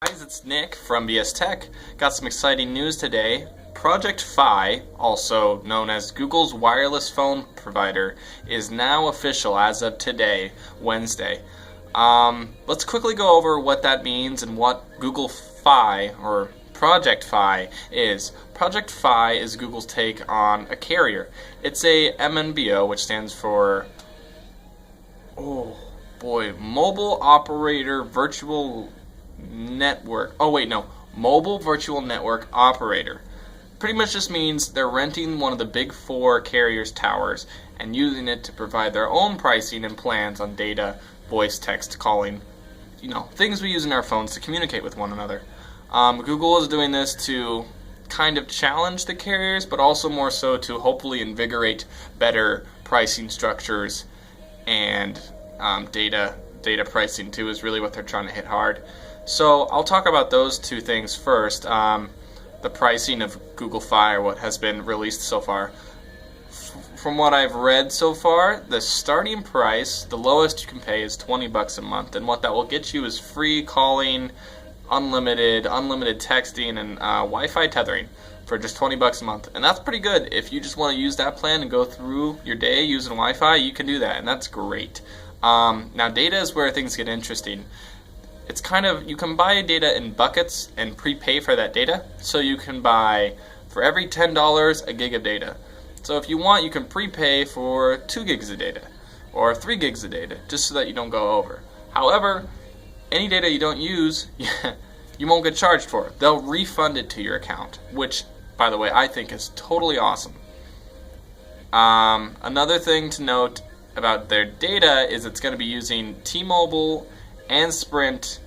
Guys, it's Nick from BS Tech. Got some exciting news today. Project Fi, also known as Google's wireless phone provider, is now official as of today, Wednesday. Let's quickly go over what that means and what Google Fi, or Project Fi, is. Project Fi is Google's take on a carrier. It's a MNBO, which stands for, Mobile Operator Virtual Network. Mobile Virtual Network Operator. Pretty much just means they're renting one of the big four carriers' towers and using it to provide their own pricing and plans on data, voice, text, calling, things we use in our phones to communicate with one another. Google is doing this to kind of challenge the carriers, but also more so to hopefully invigorate better pricing structures and data pricing too is really what they're trying to hit hard. So I'll talk about those two things first. The pricing of Google Fi, or what has been released so far. From what I've read so far, the starting price, the lowest you can pay, is $20 a month, and what that will get you is free calling, unlimited texting, and Wi-Fi tethering for just $20 a month. And that's pretty good. If you just want to use that plan and go through your day using Wi-Fi, you can do that, and that's great. Now data is where things get interesting. It's you can buy data in buckets and prepay for that data. So you can buy, for every $10, a gig of data. So if you want, you can prepay for 2 gigs of data or 3 gigs of data, just so that you don't go over. However, any data you don't use, you won't get charged for. They'll refund it to your account, which, by the way, I think is totally awesome. Another thing to note about their data is it's going to be using T-Mobile and Sprint,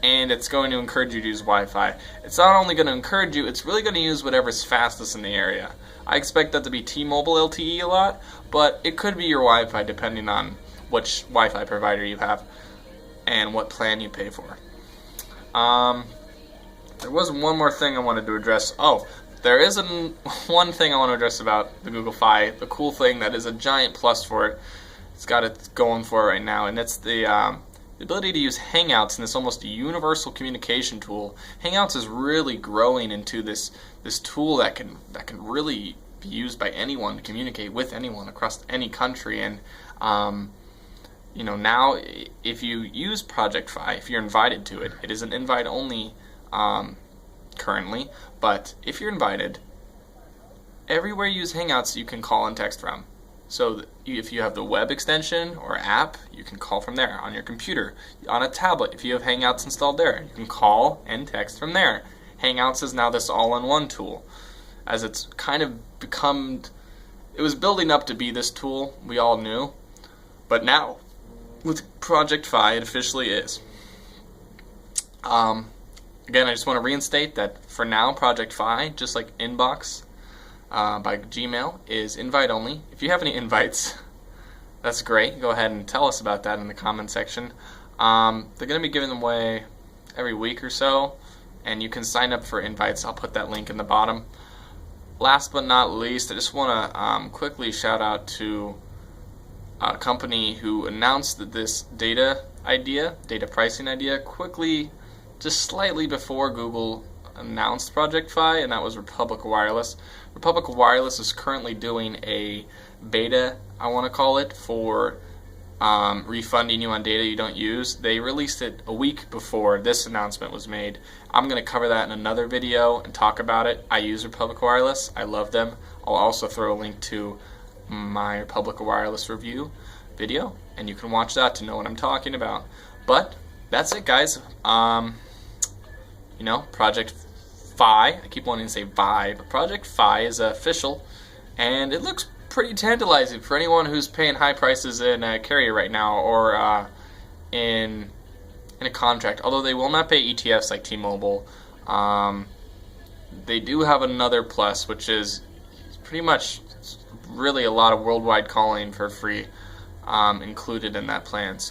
and it's going to encourage you to use Wi-Fi. It's not only going to encourage you, it's really going to use whatever's fastest in the area. I expect that to be T-Mobile LTE a lot, but it could be your Wi-Fi depending on which Wi-Fi provider you have and what plan you pay for. There was one more thing I wanted to address. There is one thing I want to address about the Google Fi, the cool thing that is a giant plus for it. It's got it going for it right now, and it's the ability to use Hangouts in this almost universal communication tool. Hangouts is really growing into this tool that can really be used by anyone to communicate with anyone across any country. And now if you use Project Fi, if you're invited to it, it is an invite only currently, but if you're invited, everywhere you use Hangouts you can call and text from. So if you have the web extension or app, you can call from there. On your computer, on a tablet, if you have Hangouts installed there, you can call and text from there. Hangouts is now this all-in-one tool, as it's kind of become, it was building up to be this tool we all knew, but now with Project Fi it officially is. Again, I just want to reinstate that for now, Project Fi, just like Inbox by Gmail, is invite only. If you have any invites, that's great. Go ahead and tell us about that in the comment section. They're going to be giving them away every week or so, and you can sign up for invites. I'll put that link in the bottom. Last but not least, I just want to quickly shout out to a company who announced that this data pricing idea, quickly, just slightly before Google announced Project Fi, and that was Republic Wireless. Republic Wireless is currently doing a beta, I want to call it, for refunding you on data you don't use. They released it a week before this announcement was made. I'm going to cover that in another video and talk about it. I use Republic Wireless. I love them. I'll also throw a link to my Republic Wireless review video, and you can watch that to know what I'm talking about. But that's it, guys. Project Fi, I keep wanting to say Vi, but Project Fi is official, and it looks pretty tantalizing for anyone who's paying high prices in a carrier right now, or in a contract. Although they will not pay ETFs like T-Mobile, they do have another plus, which is pretty much really a lot of worldwide calling for free included in that plan. So